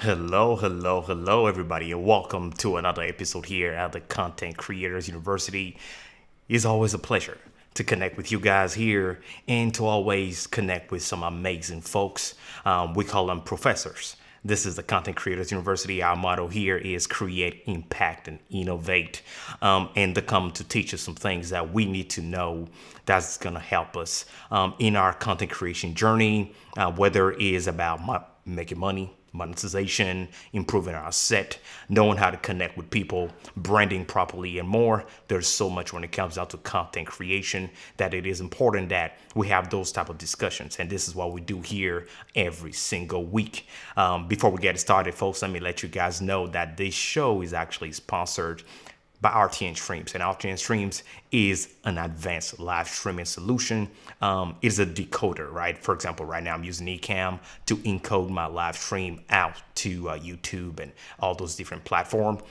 Hello, everybody, and welcome to another episode here at the Content Creators University. It's always a pleasure to connect with you guys here and to always connect with some amazing folks. We call them professors. This is the Content Creators University. Our motto here is create, impact, and innovate. And they come to teach us some things that we need to know that's going to help us in our content creation journey, whether it is about making money, monetization, improving our set, knowing how to connect with people, branding properly, and more. There's so much when it comes down to content creation that it is important that we have those type of discussions. And this is what we do here every single week. Before we get started, folks, let me let you guys know that this show is actually sponsored by RTN Streams. And RTN Streams is an advanced live streaming solution. It is a decoder, right? For example, right now I'm using Ecamm to encode my live stream out to YouTube and all those different platforms.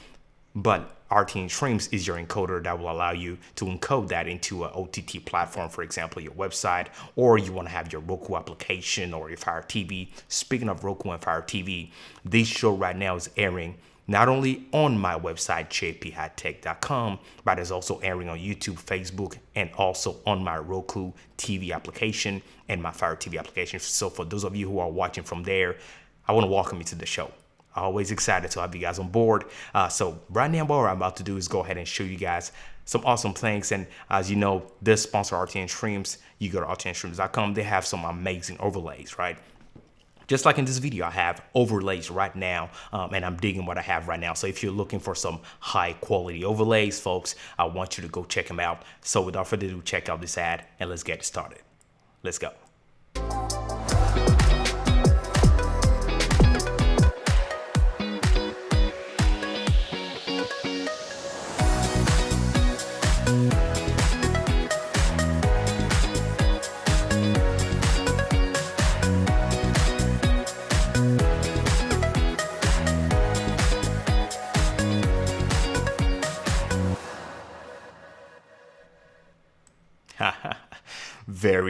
But RTN Streams is your encoder that will allow you to encode that into an OTT platform, for example, your website, or you want to have your Roku application or your Fire TV. Speaking of Roku and Fire TV, this show right now is airing not only on my website, jphightek.com, but it's also airing on YouTube, Facebook, and also on my Roku TV application and my Fire TV application. So for those of you who are watching from there, I want to welcome you to the show. Always excited to have you guys on board. So right now, what I'm about to do is go ahead and show you guys some awesome things. And as you know, this sponsor RTN Streams. You go to rtnstreams.com. They have some amazing overlays, right? Just like in this video, I have overlays right now, and I'm digging what I have right now. So if you're looking for some high quality overlays, folks, I want you to go check them out. So without further ado, check out this ad and let's get started. Let's go.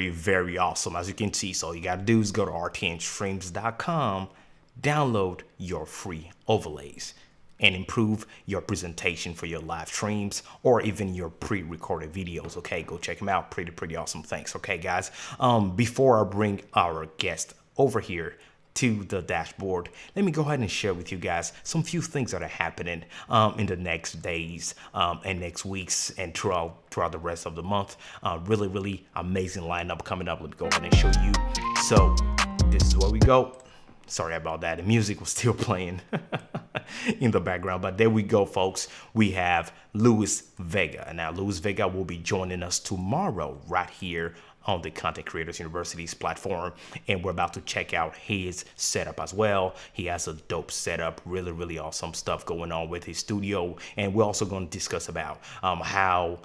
Very awesome, as you can see. So all you gotta do is go to rtnstreams.com, download your free overlays, and improve your presentation for your live streams or even your pre-recorded videos. Okay, go check them out. Pretty awesome. Thanks. Okay, guys. Before I bring our guest over here to the dashboard, let me go ahead and share with you guys some few things that are happening in the next days and next weeks and throughout the rest of the month. Really amazing lineup coming up. Let me go ahead and show you. So this is where we go. Sorry about that. The music was still playing in the background, but there we go, folks. We have Luis Vega. Now, Luis Vega will be joining us tomorrow right here on the Content Creators University's platform, and we're about to check out his setup as well. He has a dope setup, really awesome stuff going on with his studio, and we're also going to discuss about how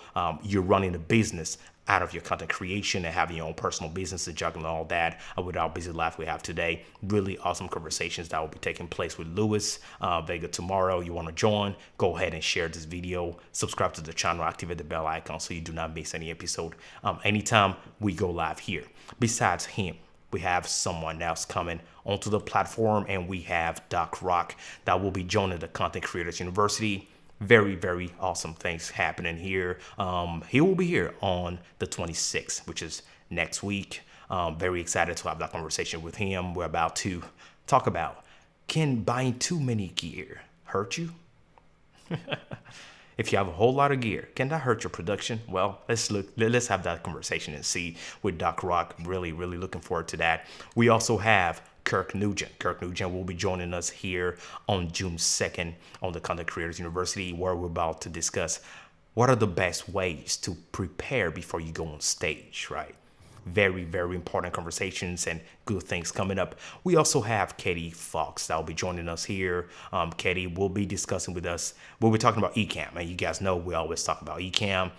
you're running a business out of your content creation and having your own personal business and juggling all that with our busy life we have today. Really awesome conversations that will be taking place with Luis Vega tomorrow. You want to join, go ahead and share this video, subscribe to the channel, activate the bell icon so you do not miss any episode anytime we go live here. Besides him, we have someone else coming onto the platform, and we have Doc Rock that will be joining the Content Creators University. Very awesome things happening here. He will be here on the 26th, which is next week. Very excited to have that conversation with him. We're about to talk about, can buying too many gear hurt you? If you have a whole lot of gear, can that hurt your production? Well, let's have that conversation and see with Doc Rock. Really looking forward to that. We also have Kirk Nugent. Kirk Nugent will be joining us here on June 2nd on the Content Creators University, where we're about to discuss what are the best ways to prepare before you go on stage, right? Very important conversations and good things coming up. We also have Katie Fox that will be joining us here. Katie will be discussing with us. We'll be talking about Ecamm, and you guys know we always talk about Ecamm,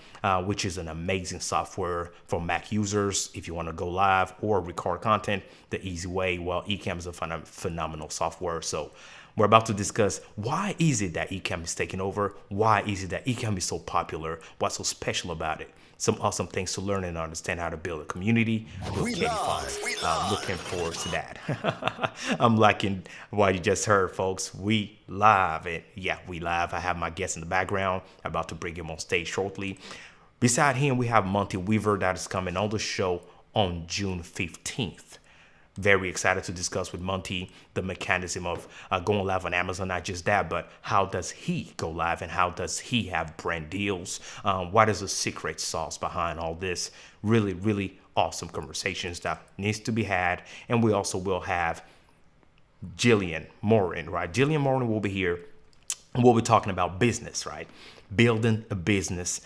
which is an amazing software for Mac users. If you want to go live or record content the easy way, well, Ecamm is a phenomenal software. So We're about to discuss why is it that eCam is taking over? Why is it that eCam is so popular? What's so special about it? Some awesome things to learn and understand how to build a community with We Kenny live. Fox. We Looking live. forward to that. I'm liking what you just heard, folks. We live. And yeah, we live. I have my guest in the background. I'm about to bring him on stage shortly. Beside him, we have Monty Weaver that is coming on the show on June 15th. Very excited to discuss with Monty the mechanism of going live on Amazon. Not just that, but how does he go live and how does he have brand deals? What is the secret sauce behind all this? Really, really awesome conversations that needs to be had. And we also will have Jillian Morin, right? Jillian Morin will be here and we'll be talking about business, right? Building a business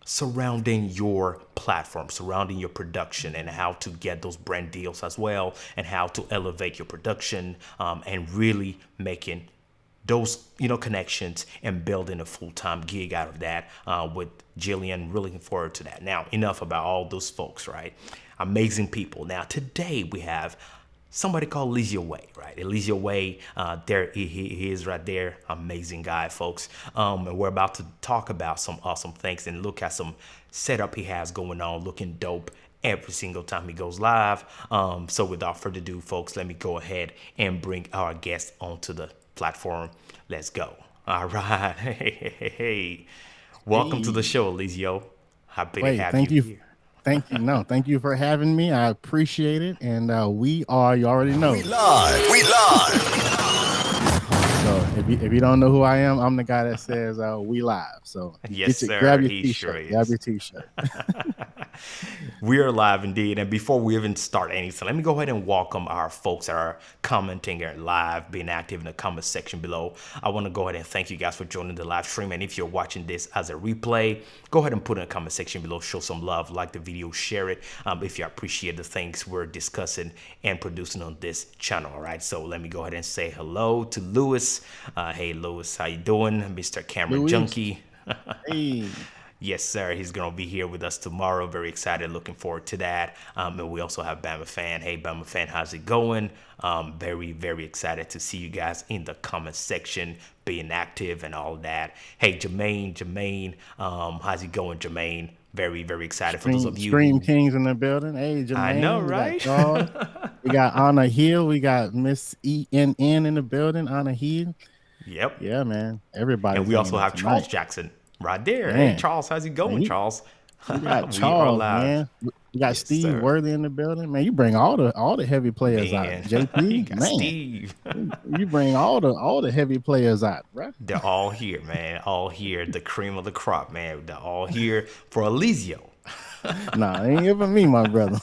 surrounding your platform, surrounding your production, and how to get those brand deals as well, and how to elevate your production and really making those connections and building a full-time gig out of that with Jillian. Really looking forward to that. Now, enough about all those folks, right? Amazing people. Now, today we have somebody called Eliseo Way, right? Eliseo Way, there he is right there. Amazing guy, folks. And we're about to talk about some awesome things and look at some setup he has going on, looking dope every single time he goes live. So without further ado, folks, let me go ahead and bring our guest onto the platform. Let's go. All right. Hey. Welcome to the Hey, show, Eliseo. Happy to wait, have you here. thank you. No, thank you for having me. I appreciate it. And you already We know. live. We live. So if you don't know who I am, I'm the guy that says we live. So Yes, grab sir. your He sure t-shirt, grab is. your t-shirt. We are live indeed. And before we even start anything, let me go ahead and welcome our folks that are commenting and live, being active in the comment section below. I want to go ahead and thank you guys for joining the live stream. And if you're watching this as a replay, go ahead and put in the comment section below, show some love, like the video, share it if you appreciate the things we're discussing and producing on this channel. All right. So let me go ahead and say hello to Lewis. Hey, Lewis, how you doing? Mr. Camera Luis, Junkie. hey, Yes, sir. He's going to be here with us tomorrow. Very excited. Looking forward to that. And we also have Bama Fan. Hey, Bama Fan, how's it going? Very, very excited to see you guys in the comment section, being active and all that. Hey, Jermaine, how's it going, Jermaine? Very, very excited for those of you Stream who Kings in the building. Hey, I know, Jermaine, we got right? Charles, we got Anna Hill, we got Miss ENN in the building. Anna Hill, Yep. yeah, man, And everybody's we hanging also out have Charles tonight, Jackson right there. Hey, man. Charles, how's it Man, going, Charles? we got We are Charles, live. man. We got Yes, Steve sir. Worthy in the building, man. You bring all the heavy players out. Man, you JP, got man, Steve. you bring all the heavy players out, bro. They're all here, man. All here. The cream of the crop, man. They're all here for Eliseo. Nah, ain't even me, my brother.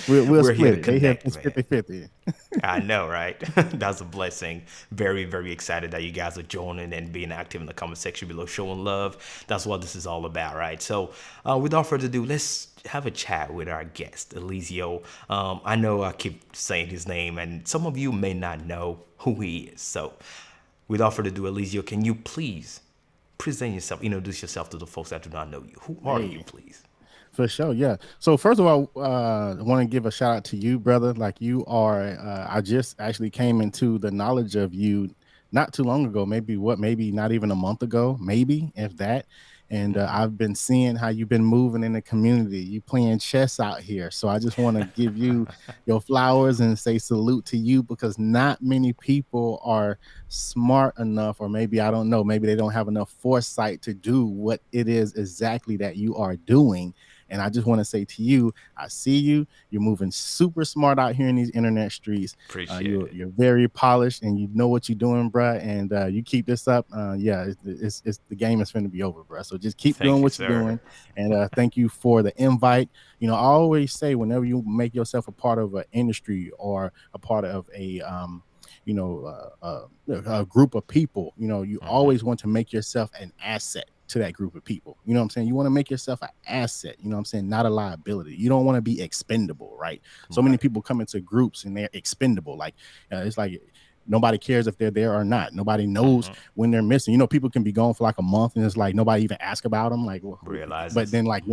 We'll We're here split to it. They have connect, it's man. 50-50. I know, right? That's a blessing. Very, very excited that you guys are joining and being active in the comment section below, showing love. That's what this is all about, right? So, without further ado, let's have a chat with our guest, Eliseo. I know I keep saying his name, and some of you may not know who he is. So, without further ado, Eliseo, can you please present yourself, introduce yourself to the folks that do not know you? Who are you, Hey, please? for sure, yeah. So first of all, I want to give a shout out to you, brother. Like you are, I just actually came into the knowledge of you not too long ago. Maybe not even a month ago, maybe if that. And I've been seeing how you've been moving in the community. You playing chess out here. So I just want to give you your flowers and say salute to you because not many people are smart enough, or maybe I don't know, maybe they don't have enough foresight to do what it is exactly that you are doing. And I just want to say to you, I see you. You're moving super smart out here in these internet streets. Appreciate You're it. you're very polished and you know what you're doing, bruh. And you keep this up. Yeah, it's the game is going to be over, bruh. So just keep doing Thank you, what you're sir. doing. And thank you for the invite. I always say whenever you make yourself a part of an industry or a part of a group of people, you always want to make yourself an asset to that group of people. You know what I'm saying? You want to make yourself an asset, you know what I'm saying? Not a liability. You don't want to be expendable, right? So many Right. people come into groups and they're expendable. Like it's like nobody cares if they're there or not. Nobody knows Mm-hmm. when they're missing. People can be gone for like a month and it's like nobody even ask about them. Like, well, but Realizes. then like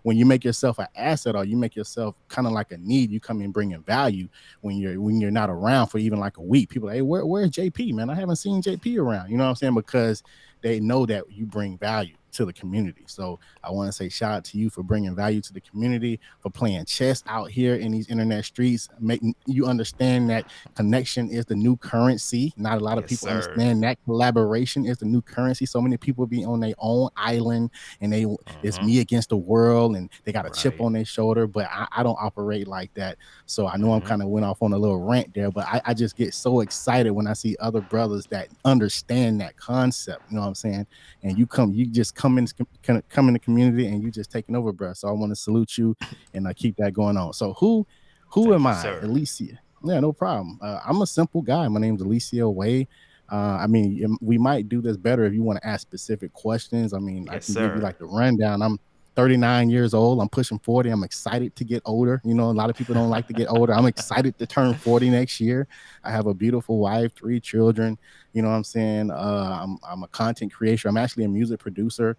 when you make yourself an asset or you make yourself kind of like a need, you come in bringing value when you're not around for even like a week. People are like, hey, where's JP, man? I haven't seen JP around. You know what I'm saying? Because they know that you bring value to the community. So I want to say shout out to you for bringing value to the community, for playing chess out here in these internet streets, making you understand that connection is the new currency. Not a lot of Yes, people sir. understand that collaboration is the new currency. So many people be on their own island and it's Mm-hmm. me against the world and they got a chip Right. on their shoulder, but I don't operate like that. So I know I'm Mm-hmm. kind of went off on a little rant there, but I just get so excited when I see other brothers that understand that concept. You know what I'm saying? And you just come in the community and you just taking over, bro. So I want to salute you and keep that going on. So who Thank am you, I? sir. Alicia. Yeah, no problem. I'm a simple guy. My name's Eliseo Way. I mean, we might do this better if you want to ask specific questions. I mean, I Yes, can give you sir. like the rundown. I'm 39 years old. I'm pushing 40. I'm excited to get older. A lot of people don't like to get older. I'm excited to turn 40 next year. I have a beautiful wife, 3 children. You know what I'm saying? I'm a content creator. I'm actually a music producer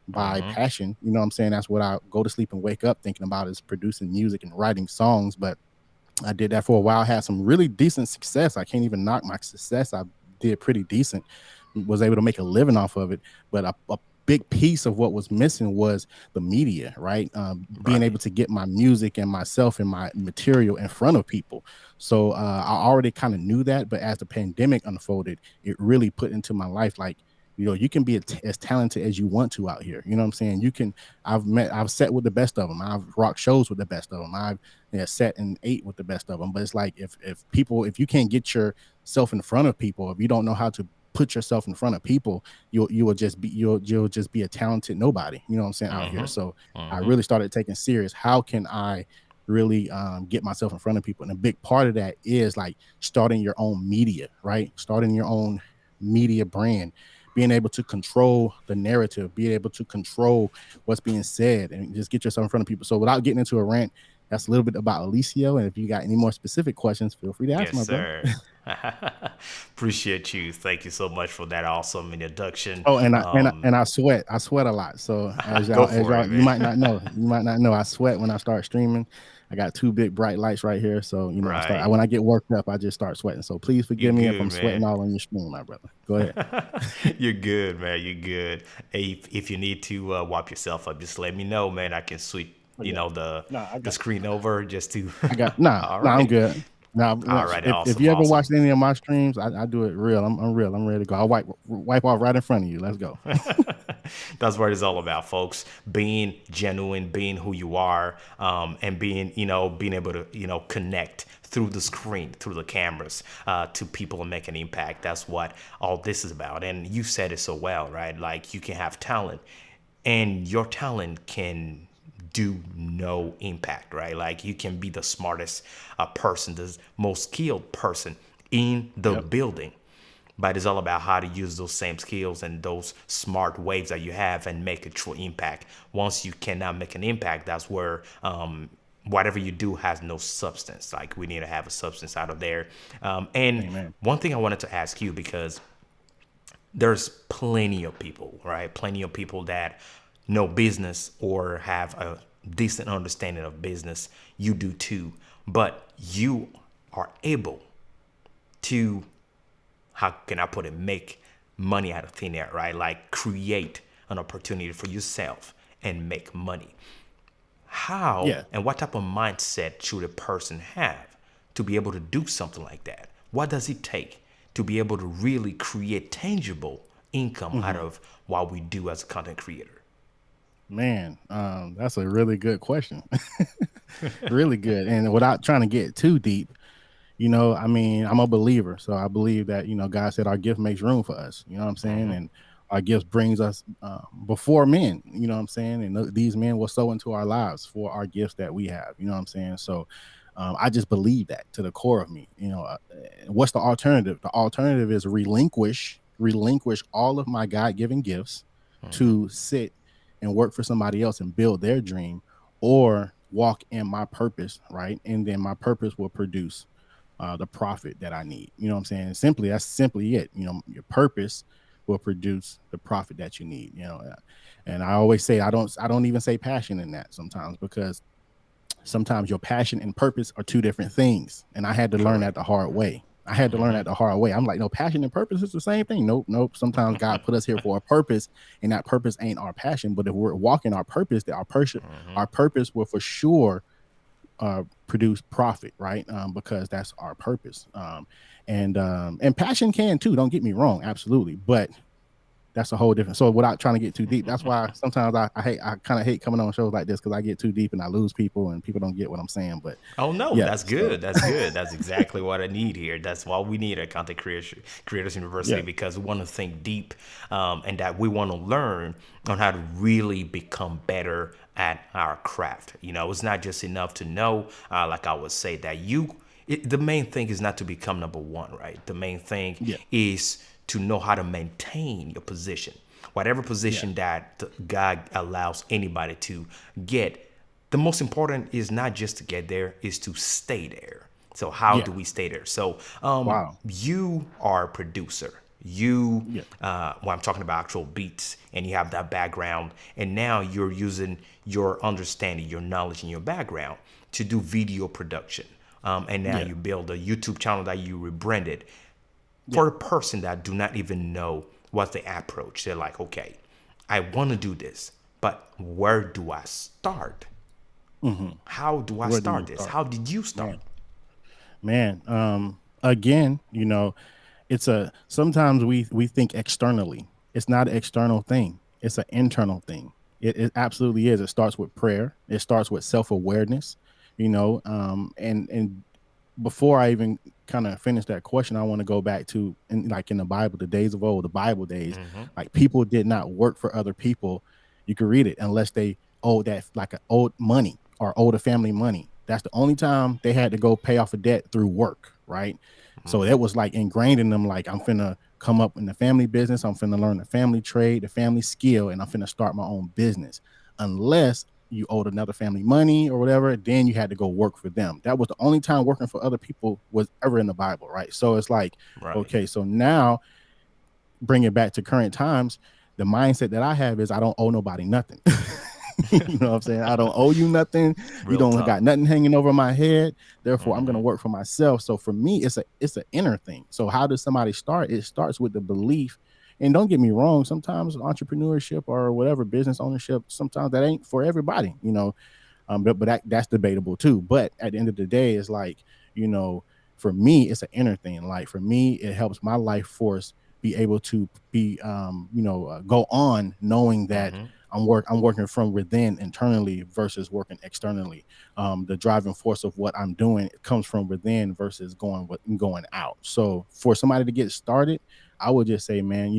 by Mm-hmm. passion. You know what I'm saying? That's what I go to sleep and wake up thinking about is producing music and writing songs. But I did that for a while, had some really decent success. I can't even knock my success. I did pretty decent, was able to make a living off of it. But a big piece of what was missing was the media, right? Being able Right. to get my music and myself and my material in front of people. So I already kind of knew that. But as the pandemic unfolded, it really put into my life like, you can be as talented as you want to out here. You know what I'm saying? I've sat with the best of them. I've rocked shows with the best of them. I've set and ate with the best of them. But it's like if you can't get yourself in front of people, if you don't know how to put yourself in front of people, you'll just be a talented nobody. You know what I'm saying out here. Mm-hmm. So I Mm-hmm. really started taking serious. How can I really get myself in front of people? And a big part of that is like starting your own media, right? Starting your own media brand, being able to control the narrative, being able to control what's being said, and just get yourself in front of people. So without getting into a rant, that's a little bit about Eliseo. And if you got any more specific questions, feel free to ask Yes, my brother. sir. Appreciate you. Thank you so much for that awesome introduction. Oh, and I sweat. I sweat a lot. So as Go y'all as for y'all it, you man. might not know. You might not know I sweat when I start streaming. I got two big bright lights right here. So Right. when I get worked up, I just start sweating. So please You're forgive me if good, I'm man. sweating all on your stream, my brother. Go ahead. You're good, man. You're good. Hey, if you need to wipe yourself up, just let me know, man. I can switch, Oh yeah. the No, I the got screen over just to. I got nah, All nah, I'm right. good. Now, All right. if Awesome. you ever watched Awesome. any of my streams, I do it real. I'm real. I'm ready to go. I'll wipe off right in front of you. Let's go. That's what it's all about, folks. Being genuine, being who you are, and being able to, connect through the screen, through the cameras, to people and make an impact. That's what all this is about. And you said it so well, right? Like you can have talent, and your talent can do no impact, right? Like you can be the smartest person, the most skilled person in the Yep. building, but it's all about how to use those same skills and those smart waves that you have and make a true impact. Once you cannot make an impact, that's where whatever you do has no substance. Like we need to have a substance out of there. And Amen. one thing I wanted to ask you, because there's plenty of people, right? Plenty of people that know business or have a decent understanding of business. You do too, but you are able to, how can I put it, make money out of thin air, right? Like create an opportunity for yourself and make money. How Yeah. and what type of mindset should a person have to be able to do something like that? What does it take to be able to really create tangible income out Mhm. of what we do as a content creator? Man, that's a really good question. Really good. And without trying to get too deep, I mean, I'm a believer. So I believe that, God said our gift makes room for us. You know what I'm saying? Mm-hmm. And our gifts brings us before men, you know what I'm saying? And these men will sow into our lives for our gifts that we have, you know what I'm saying? So I just believe that to the core of me. What's the alternative? The alternative is relinquish all of my God-given gifts Mm-hmm. to sit and work for somebody else and build their dream, or walk in my purpose, right? And then my purpose will produce the profit that I need. You know what I'm saying? Simply, that's simply it. You know, your purpose will produce the profit that you need. You know, and I always say I don't even say passion in that sometimes, because sometimes your passion and purpose are two different things. And I had to learn that Correct. the hard way. I had to learn that the hard way. I'm like, no, passion and purpose is the same thing. Nope, nope. Sometimes God put us here for a purpose, and that purpose ain't our passion. But if we're walking our purpose, that our purpose will for sure produce profit, right? Because that's our purpose. And passion can too. Don't get me wrong, absolutely. But that's a whole different. So without trying to get too deep, that's why sometimes I kind of hate coming on shows like this, because I get too deep and I lose people and people don't get what I'm saying. But Oh no, yeah, that's so good. That's good. That's exactly what I need here. That's what we need at Creators University, yeah, because we want to think deep, and that we want to learn on how to really become better at our craft. You know, it's not just enough to know. Like I would say that the main thing is not to become number one, right? The main thing yeah, is to know how to maintain your position, whatever yeah, position that God allows anybody to get. The most important is not just to get there, is to stay there. So how yeah. do we stay there? So Wow. you are a producer. You Yeah, well, I'm talking about actual beats, and you have that background, and now you're using your understanding, your knowledge, and your background to do video production. And now yeah, you build a YouTube channel that you rebranded. yeah. For a person that do not even know what the approach, they're like, okay, I want to do this, but where do I start? Hmm. How do I Where do start you this? start, How did you start? man? Man, again, you know, it's a sometimes we think externally. It's not an external thing. It's an internal thing. It absolutely is. It starts with prayer. It starts with self awareness. You know, and before I even kind of finish that question, I want to go back to in the Bible, the days of old, the Bible days. Like, people did not work for other people. You can read it unless they owed that, like, a owed money or owed a family money. That's the only time they had to go pay off a debt through work, right? So that was like ingrained in them. Like, I'm finna come up in the family business. I'm finna learn the family trade, the family skill, and I'm finna start my own business. Unless you owed another family money or whatever, then you had to go work for them. That was the only time working for other people was ever in the Bible, right? So it's like, Right. okay, so now bring it back to current times. The mindset that I have is I don't owe nobody nothing. You know what I'm saying? I don't owe you nothing. You Real don't talk. got nothing hanging over my head. Therefore, I'm gonna work for myself. So for me, it's an inner thing. So how does somebody start? It starts with the belief. And don't get me wrong, sometimes entrepreneurship or whatever business ownership, sometimes that ain't for everybody, you know. But that's debatable too. But at the end of the day, it's like, you know, for me, it's an inner thing. Like, for me, it helps my life force be able to be, go on knowing that I'm working from within internally versus working externally. The driving force of what I'm doing comes from within versus going out. So for somebody to get started, I would just say, man,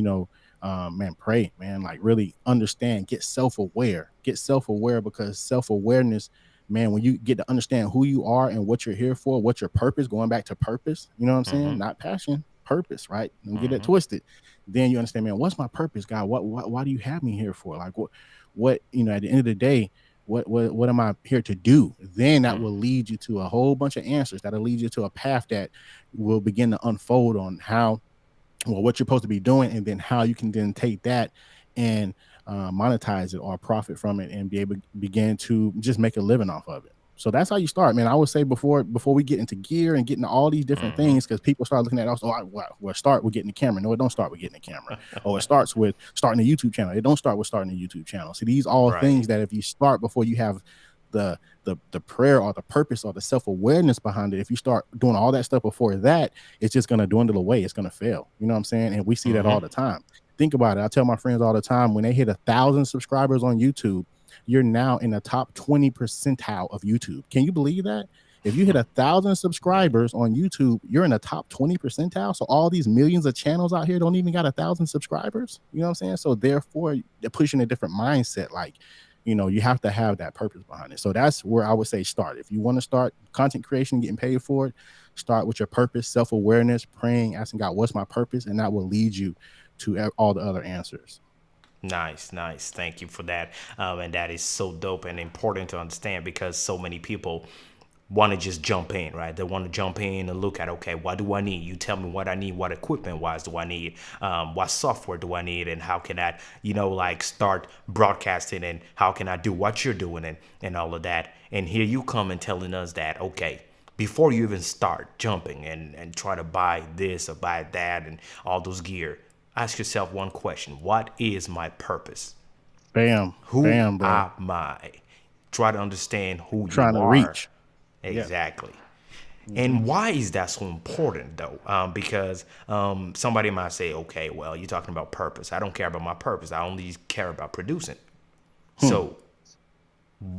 man, pray, man, like, really understand, get self-aware, because self-awareness, man, when you get to understand who you are and what you're here for, what's your purpose, going back to purpose, you know what I'm saying? Not passion, purpose, right? Don't get it twisted. Then you understand, man, what's my purpose, God? Why do you have me here for? Like, at the end of the day, what am I here to do? Then that will lead you to a whole bunch of answers. That'll lead you to a path that will begin to unfold on what you're supposed to be doing, and then how you can then take that and monetize it or profit from it and be able to begin to just make a living off of it. So that's how you start, man. I would say before we get into gear and get into all these different things, because people start looking at us, start with getting the camera. No, it don't start with getting the camera. Or it starts with starting a YouTube channel. It don't start with starting a YouTube channel. See, these all Right. things that if you start before you have the prayer or the purpose or the self-awareness behind it, if you start doing all that stuff before that, it's just going to dwindle away. It's going to fail. You know what I'm saying? And we see that all the time. Think about it. I tell my friends all the time, when they hit 1,000 subscribers on YouTube, you're now in the top 20 percentile of YouTube. Can you believe that? If you hit 1,000 Yeah. subscribers on YouTube, you're in the top 20 percentile. So all these millions of channels out here don't even got 1,000 subscribers. You know what I'm saying? So therefore, they're pushing a different mindset. Like, you have to have that purpose behind it. So that's where I would say start. If you want to start content creation, getting paid for it, start with your purpose, self-awareness, praying, asking God, what's my purpose? And that will lead you to all the other answers. Nice, nice. Thank you for that. And that is so dope and important to understand, because so many people want to just jump in, right? They want to jump in and look at, okay, what do I need? You tell me what I need. What equipment wise do I need? What software do I need? And how can I, like start broadcasting, and how can I do what you're doing, and all of that. And here you come and telling us that, okay, before you even start jumping and try to buy this or buy that and all those gear, ask yourself one question. What is my purpose? Bam, Who bam, bro. am I? Try to understand who Trying you to are. reach. Yeah. Exactly. Hmm. And why is that so important, though? Because somebody might say, okay, well, you're talking about purpose. I don't care about my purpose. I only care about producing. Hmm. So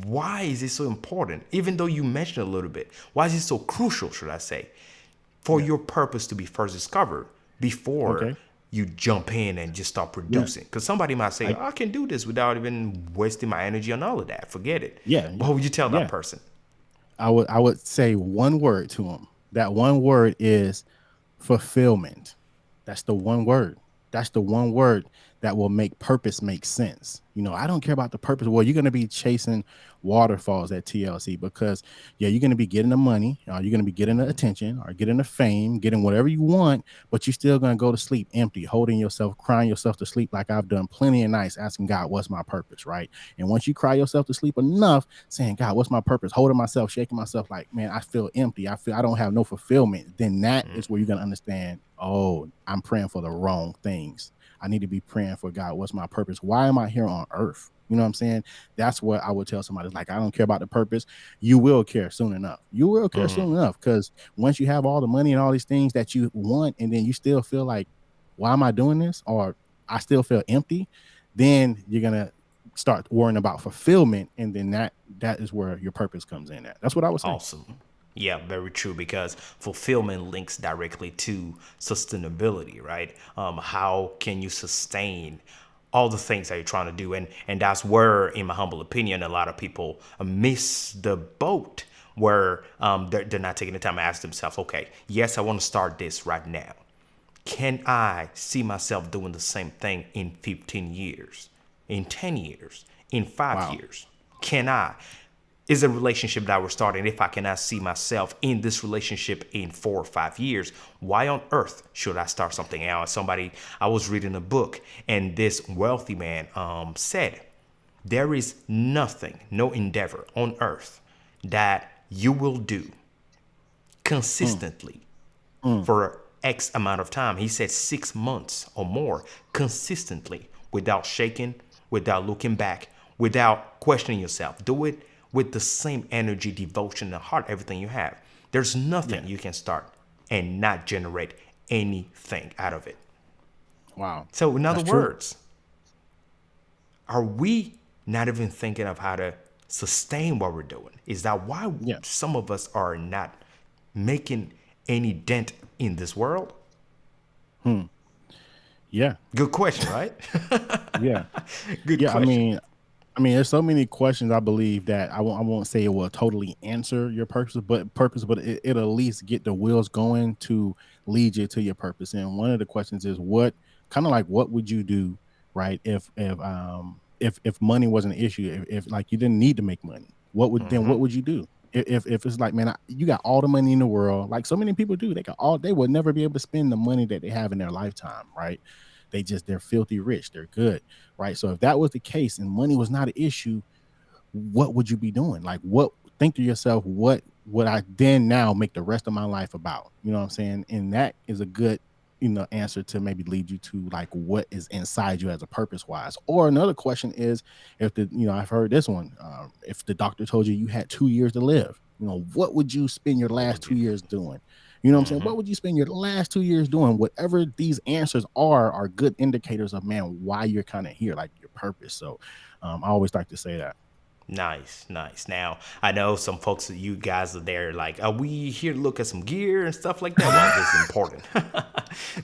why is it so important? Even though you mentioned a little bit, why is it so crucial, should I say, for Yeah. your purpose to be first discovered before Okay. you jump in and just start Yeah. producing? Because somebody might say, I oh, I can do this without even wasting my energy on all of that. Forget it. yeah. What would you tell that Yeah. person? I would say one word to him. That one word is fulfillment. That's the one word. That's the one word that will make purpose make sense. I don't care about the purpose. Well, you're going to be chasing waterfalls at TLC because, yeah, you're going to be getting the money, you're going to be getting the attention, or getting the fame, getting whatever you want, but you're still going to go to sleep empty, holding yourself, crying yourself to sleep, like I've done plenty of nights asking God, what's my purpose, right? And once you cry yourself to sleep enough, saying, God, what's my purpose? Holding myself, shaking myself like, man, I feel empty. I feel I don't have no fulfillment. Then that is where you're going to understand, oh, I'm praying for the wrong things. I need to be praying for, God, what's my purpose? Why am I here on earth? You know what I'm saying? That's what I would tell somebody. Like, I don't care about the purpose. You will care soon enough. You will care soon enough, because once you have all the money and all these things that you want, and then you still feel like, why am I doing this? Or I still feel empty. Then you're gonna start worrying about fulfillment, and then that is where your purpose comes in at. That's what I would say. Awesome. Yeah, very true, because fulfillment links directly to sustainability, right? How can you sustain all the things that you're trying to do? And that's where, in my humble opinion, a lot of people miss the boat, where they're not taking the time to ask themselves, okay, yes, I want to start this right now. Can I see myself doing the same thing in 15 years, in 10 years, in 5 Wow. years? Can I? Is a relationship that we're starting, if I cannot see myself in this relationship in 4 or 5 years, why on earth should I start something else? I was reading a book, and this wealthy man said, there is nothing, no endeavor on earth that you will do Mm, consistently mm, for X amount of time. He said 6 months or more consistently, without shaking, without looking back, without questioning yourself. Do it with the same energy, devotion, and heart, everything you have. There's nothing yeah. you can start and not generate anything out of it. Wow. So, in other That's true. words, are we not even thinking of how to sustain what we're doing? Is that why Yeah. some of us are not making any dent in this world? Hmm. Yeah. Good question, right? Yeah. Good Yeah. I question. mean, there's so many questions, I believe, that I won't say it will totally answer your purpose, but it'll at least get the wheels going to lead you to your purpose. And one of the questions is, what kind of like, what would you do, right? If money was an issue, if like you didn't need to make money, what would you do? If it's like, man, you got all the money in the world, like so many people do, they would never be able to spend the money that they have in their lifetime, right? They're filthy rich, they're good, right? So if that was the case and money was not an issue, what would you be doing? Like, what, think to yourself, what would I then now make the rest of my life about? You know what I'm saying? And that is a good, answer to maybe lead you to like what is inside you as a purpose wise. Or another question is, if I've heard this one, if the doctor told you you had 2 years to live, what would you spend your What last would you? 2 years doing? You know what I'm saying? What would you spend your last 2 years doing? Whatever these answers are good indicators of, man, why you're kind of here, like your purpose. So I always like to say that. Nice, nice. Now, I know some folks, you guys are there like, are we here to look at some gear and stuff like that? Well, this is important.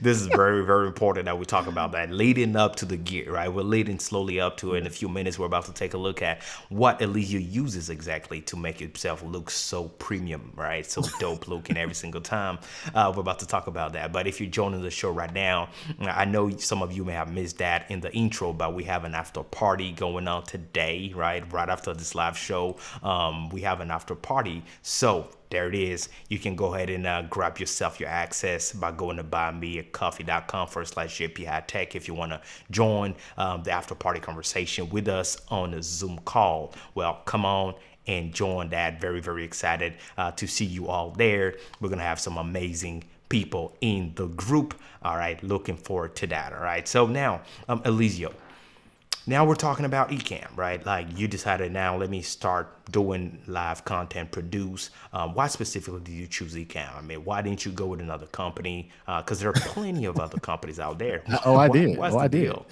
This is very, very important that we talk about that leading up to the gear, right? We're leading slowly up to it. In Yeah. a few minutes, we're about to take a look at what Eliseo uses exactly to make himself look so premium, right? So dope looking every single time. We're about to talk about that. But if you're joining the show right now, I know some of you may have missed that in the intro, but we have an after party going on today, right? Right after this live show, we have an after party. So there it is. You can go ahead and grab yourself your access by going to buymeacoffee.com/JP Hightek if you want to join the after party conversation with us on a Zoom call. Well, come on and join that. Very, very excited to see you all there. We're going to have some amazing people in the group. All right, looking forward to that. All right, so now, Eliseo, now we're talking about Ecamm, right? Like you decided now, let me start doing live content, produce. Why specifically did you choose Ecamm? I mean, why didn't you go with another company? Because there are plenty of other companies out there. Oh, I Why, did. what's Oh, the I did. deal?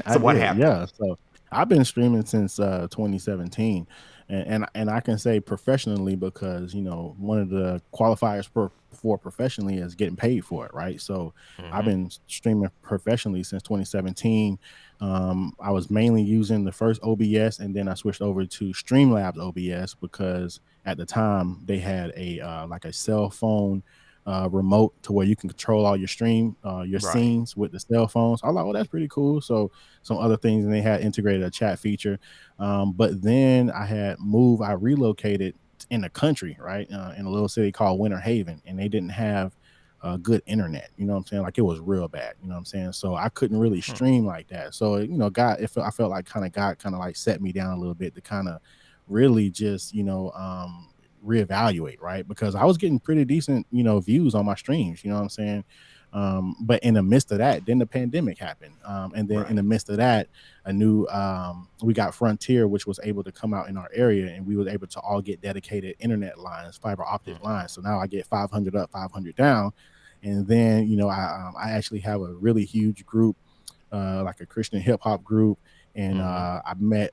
I So what did, happened? yeah. So I've been streaming since 2017, and I can say professionally because one of the qualifiers for professionally is getting paid for it, right? So I've Mm-hmm. been streaming professionally since 2017. I was mainly using the first OBS, and then I switched over to Streamlabs OBS because at the time they had a like a cell phone remote to where you can control all your your Right. scenes with the cell phones. I was like, oh, that's pretty cool. So some other things, and they had integrated a chat feature. But then I relocated in the country, right, in a little city called Winter Haven, and they didn't have good internet. You know what I'm saying? Like it was real bad. You know what I'm saying? So I couldn't really stream like that. So I felt like God kind of like set me down a little bit to kind of really just reevaluate, right? Because I was getting pretty decent, views on my streams, you know what I'm saying? But in the midst of that, then the pandemic happened. And then in the Right. midst of that, a new we got Frontier, which was able to come out in our area, and we were able to all get dedicated internet lines, fiber optic lines. So now I get 500 up, 500 down. And then, I actually have a really huge group, like a Christian hip hop group. And Mm-hmm. I met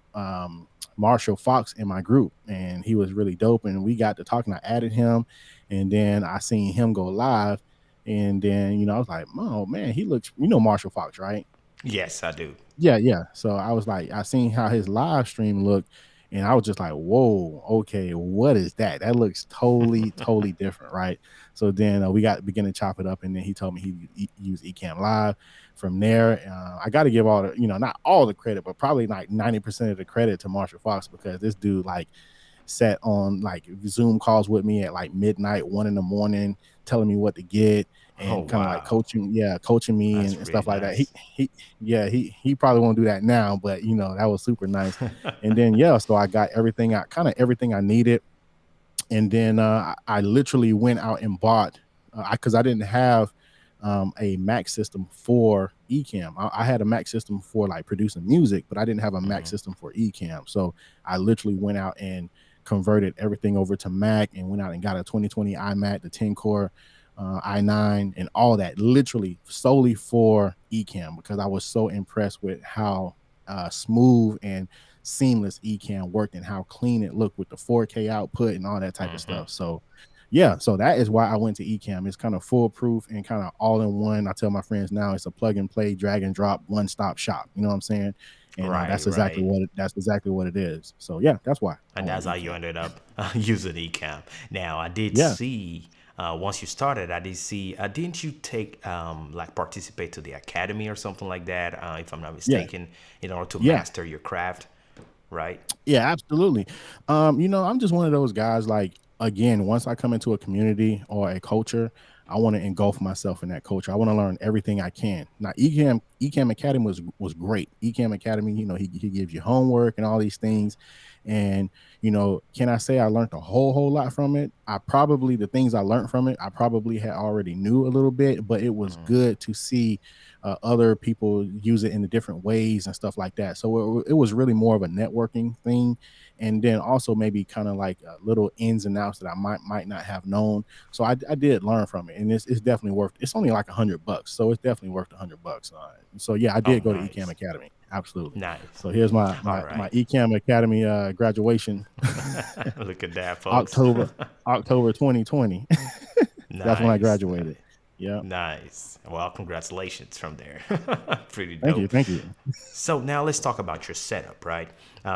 Marshall Fox in my group, and he was really dope. And we got to talking. I added him, and then I seen him go live. And then, I was like, oh man, he looks, Marshall Fox, right? Yes, I do. Yeah, yeah. So I was like, I seen how his live stream looked, and I was just like, whoa, okay, what is that? That looks totally, totally different, right? So then we got begin to chop it up, and then he told me he used Ecamm Live. From there, I got to give all the, not all the credit, but probably like 90% of the credit to Marshall Fox, because this dude like sat on like Zoom calls with me at like midnight, 1 in the morning, telling me what to get Oh, and kind of like wow. coaching me That's and really stuff like that. He nice. he yeah, he probably won't do that now, but that was super nice. And then so I got everything I needed. And then I literally went out and bought because I didn't have a Mac system for Ecamm. I had a Mac system for like producing music, but I didn't have a Mac Mm-hmm. system for Ecamm. So I literally went out and converted everything over to Mac, and went out and got a 2020 iMac, the 10 core i9, and all that, literally solely for Ecamm, because I was so impressed with how smooth and seamless Ecamm worked and how clean it looked with the 4K output and all that type of Mm-hmm. stuff. So yeah, so that is why I went to Ecamm. It's kind of foolproof and kind of all in one. I tell my friends now it's a plug and play, drag and drop, one stop shop. You know what I'm saying? And Right, right. that's exactly what it is. So yeah, that's why I And went that's with how you Ecamm. ended up using Ecamm. Now, I did Yeah, see once you started, I did see. Didn't you take like participate to the academy or something like that? If I'm not yeah, mistaken, in order to yeah. master your craft, right? Yeah, absolutely. I'm just one of those guys, like, again, once I come into a community or a culture, I want to engulf myself in that culture. I want to learn everything I can. Now, Ecamm Academy was great. Ecamm Academy, he gives you homework and all these things. And, can I say I learned a whole lot from it? The things I learned from it, I probably had already knew a little bit, but it was good to see other people use it in the different ways and stuff like that. So it was really more of a networking thing, and then also maybe kind of like little ins and outs that I might not have known. So I did learn from it, and it's definitely worth. It's only like $100, so it's definitely worth $100. So yeah, I Oh, did go to Ecamm nice, Academy, absolutely. nice. So here's my All my my right. Ecamm Academy graduation, Look at that, folks. October October 2020. That's when I Nice, graduated. nice, Yeah, nice. Well, congratulations from there. Pretty thank you, dope. thank you. So now let's talk about your setup, right?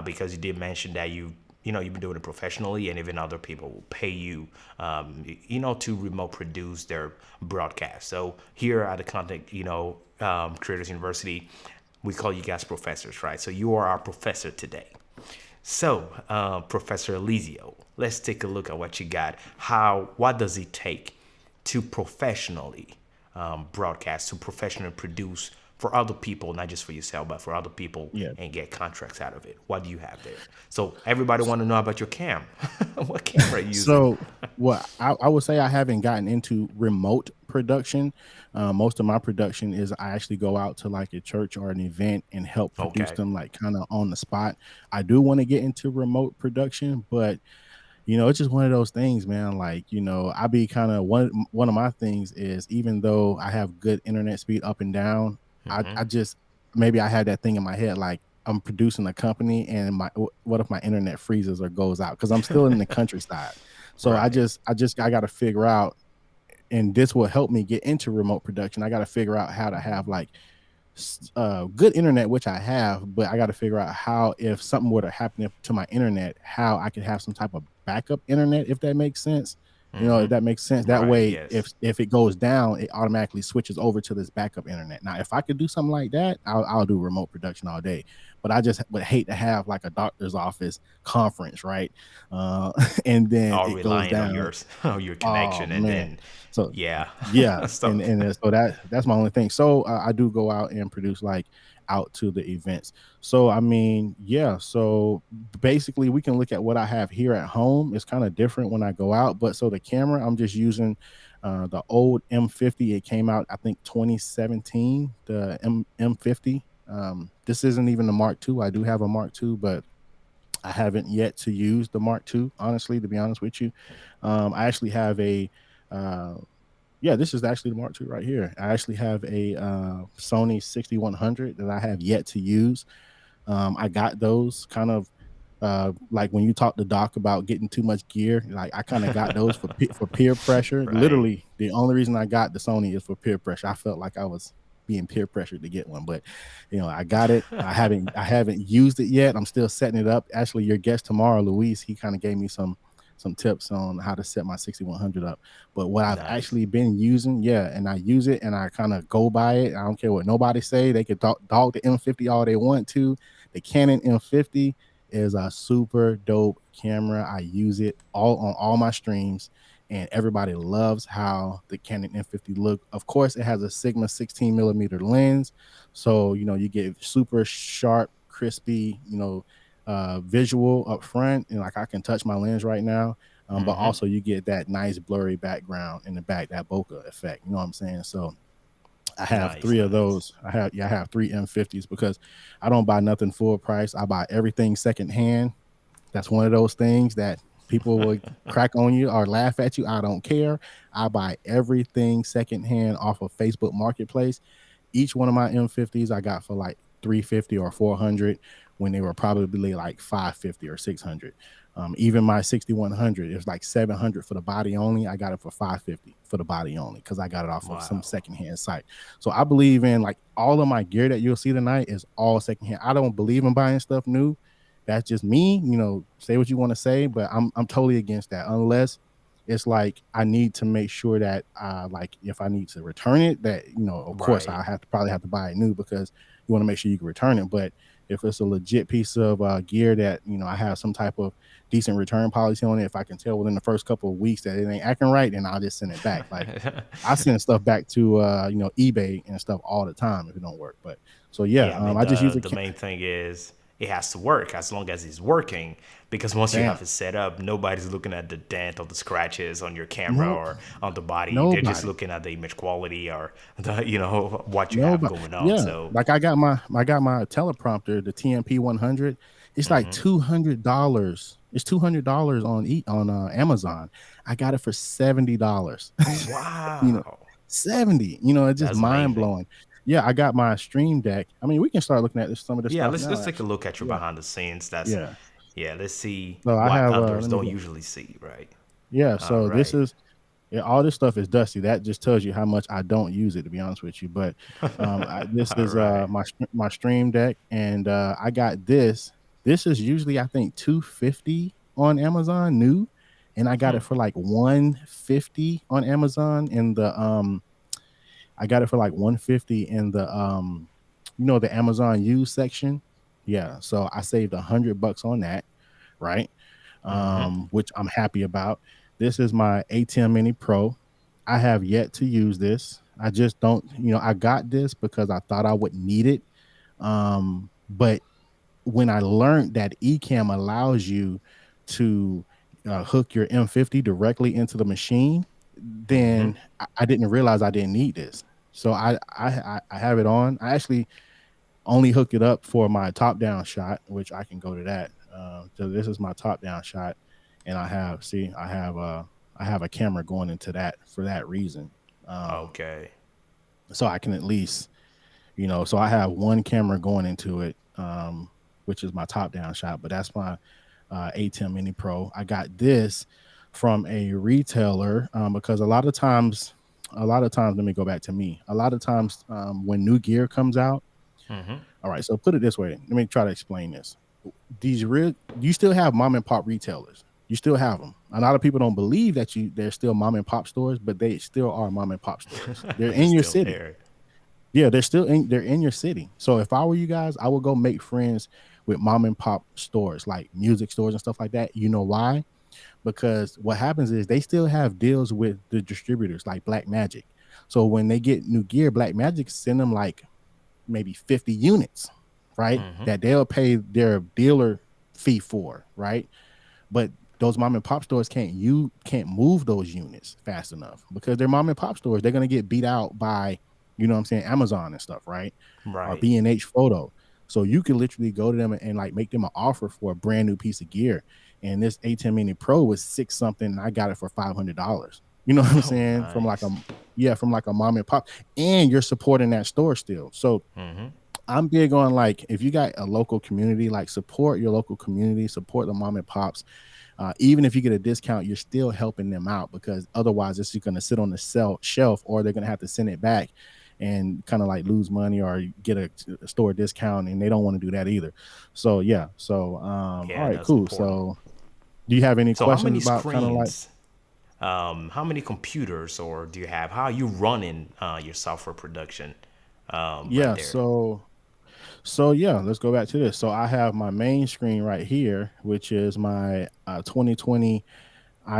Because you did mention that you've been doing it professionally, and even other people will pay you, to remote produce their broadcast. So here at the Content, Creators University, we call you guys professors, right? So you are our professor today. So, Professor Eliseo, let's take a look at what you got. What does it take to professionally broadcast, to professionally produce for other people, not just for yourself, but for other people, Yeah. and get contracts out of it? What do you have there? So, everybody want to know about your cam. What camera are you using? So, what I would say, I haven't gotten into remote production. Most of my production is I actually go out to like a church or an event and help produce Okay. them like kind of on the spot. I do want to get into remote production, but it's just one of those things, man. Like, I be kind of one of my things is, even though I have good internet speed up and down, I just, maybe I had that thing in my head, like I'm producing a company and what if my internet freezes or goes out? Because I'm still in the countryside. So Right. I got to figure out, and this will help me get into remote production. I got to figure out how to have like good internet, which I have, but I got to figure out how, if something were to happen to my internet, how I could have some type of backup internet, if that makes sense. If that makes sense. That Right. way, Yes. if it goes down, it automatically switches over to this backup internet. Now, if I could do something like that, I'll do remote production all day. But I just would hate to have like a doctor's office conference, right? And then All it goes relying on down. yours, on your Oh connection, and man. then So yeah, yeah, and stuff. so that's my only thing. So I do go out and produce like out to the events. So I mean, yeah. So basically, we can look at what I have here at home. It's kind of different when I go out, but so the camera I'm just using the old M50. It came out, I think, 2017. The M50. This isn't even the Mark II. I do have a Mark II, but I haven't yet to use the Mark II, honestly, to be honest with you. I actually have a uh, yeah, this is actually the Mark II right here. I actually have a Sony 6100 that I have yet to use. I got those kind of like when you talk to Doc about getting too much gear, like I kind of got those for for peer pressure. Right. Literally, the only reason I got the Sony is for peer pressure. I felt like I was being peer pressured to get one, but I got it. I haven't used it yet. I'm still setting it up. Actually, your guest tomorrow, Luis, he kind of gave me some tips on how to set my 6100 up. But what I've Nice. actually been using, yeah, and I use it and I kind of go by it. I don't care what nobody say. They could dog the M50 all they want to. The Canon M50 is a super dope camera. I use it all on all my streams, and everybody loves how the Canon M50 look. Of course, it has a Sigma 16 millimeter lens, so you get super sharp, crispy, visual up front, and like I can touch my lens right now. But also you get that nice blurry background in the back, that bokeh effect. You know what I'm saying? So I have Nice. three of Nice. those. I have three M50s because I don't buy nothing full price. I buy everything secondhand. That's one of those things that people will crack on you or laugh at you. I don't care. I buy everything secondhand off of Facebook Marketplace. Each one of my M50s I got for like 350 or 400 when they were probably like 550 or 600. Even my 6100, it was like 700 for the body only. I got it for 550 for the body only because I got it off of some Wow. secondhand site. So I believe in, like, all of my gear that you'll see tonight is all secondhand. I don't believe in buying stuff new. That's just me. Say what you want to say, but I'm totally against that unless it's like I need to make sure that like if I need to return it, that of course Right. I probably have to buy it new because you want to make sure you can return it. But if it's a legit piece of gear that I have some type of decent return policy on it, if I can tell within the first couple of weeks that it ain't acting right, then I'll just send it back. Like, I send stuff back to eBay and stuff all the time if it don't work. But so yeah, Yeah, I mean I just use the a the main thing is it has to work as long as it's working, because once you damn have it set up, nobody's looking at the dent or the scratches on your camera no or on the body. They're just nobody. looking at the image quality or the what you No, have but going on. yeah, So like I got my teleprompter, the TMP 100. It's like $200. It's $200 on Amazon. I got it for $70. you know, wow, 70. It's just that's mind amazing. blowing. Yeah, I got my Stream Deck. I mean, we can start looking at some of this Yeah, stuff let's now. take a Actually, look at your yeah, behind the scenes. That's yeah. yeah. Let's see So I what have. others Let me don't go. usually see. Right. Yeah. All So this right. is, yeah, all this stuff is dusty. That just tells you how much I don't use it, to be honest with you. But this All is right. my Stream Deck, and I got this. This is usually, I think, 250 on Amazon new, and I got it for like 150 on Amazon in the I got it for like 150 in the the Amazon used section. Yeah, so I saved $100 on that. right? Mm-hmm. Which I'm happy about. This is my ATEM Mini Pro. I have yet to use this. I just don't, I got this because I thought I would need it. But when I learned that Ecamm allows you to hook your M50 directly into the machine, Mm-hmm. then I didn't realize I didn't need this. So I have it on. I actually only hook it up for my top down shot, which I can go to that. So this is my top down shot, and I have a camera going into that for that reason. Um, Okay. so I can at least, so I have one camera going into it, which is my top down shot, but that's my ATEM Mini Pro. I got this from a retailer because a lot of times, let me go back to me. A lot of times when new gear comes out, Mm-hmm. all right, so put it this way. Let me try to explain this. You still have mom and pop retailers. You still have them. A lot of people don't believe that they're still mom and pop stores, but they still are mom and pop stores. They're They're in your still city. there. Yeah, they're in your city. So if I were you guys, I would go make friends with mom and pop stores, like music stores and stuff like that. You know why? Because what happens is they still have deals with the distributors like Black Magic. So when they get new gear, Black Magic send them like maybe 50 units, right? Mm-hmm. That they'll pay their dealer fee for, right? But those mom and pop stores can't move those units fast enough because they're mom and pop stores. They're gonna get beat out by, what I'm saying, Amazon and stuff, right? Or Right. B&H Photo. So you can literally go to them and like make them an offer for a brand new piece of gear. And this A10 Mini Pro was six something, and I got it for $500. You know what I'm Oh, saying? nice. From like a mom and pop, and you're supporting that store still. So Mm-hmm. I'm big on like if you got a local community, like support your local community, support the mom and pops. Even if you get a discount, you're still helping them out because otherwise it's just going to sit on the shelf, or they're going to have to send it back and kind of like lose money or get a store discount, and they don't want to do that either. So yeah, so all Yeah, right, that's cool. important. So do you have any So, how questions many about kind of like screens, how many computers, or do you have? How are you running your software production right yeah, there? so yeah, let's go back to this. So I have my main screen right here, which is my 2020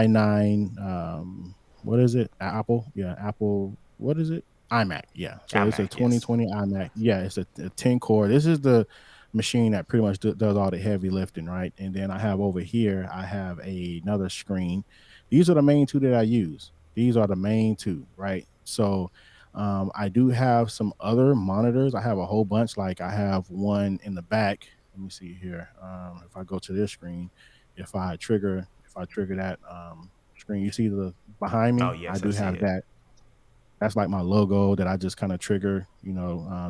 i9, what is it? Apple. Yeah, Apple. What is it? iMac. Yeah. So it's a iMac, yes. 2020 iMac. Yeah, it's a 10 core. This is the machine that pretty much does all the heavy lifting, right? And then I have over here, I have another screen. These are the main two that I use. These are the main two, right? So I do have some other monitors. I have a whole bunch. Like I have one in the back. Let me see here. If I go to this screen, if I trigger that screen, you see the behind Oh, me. I yes, I do see have it. that. That's like my logo that I just kind of trigger,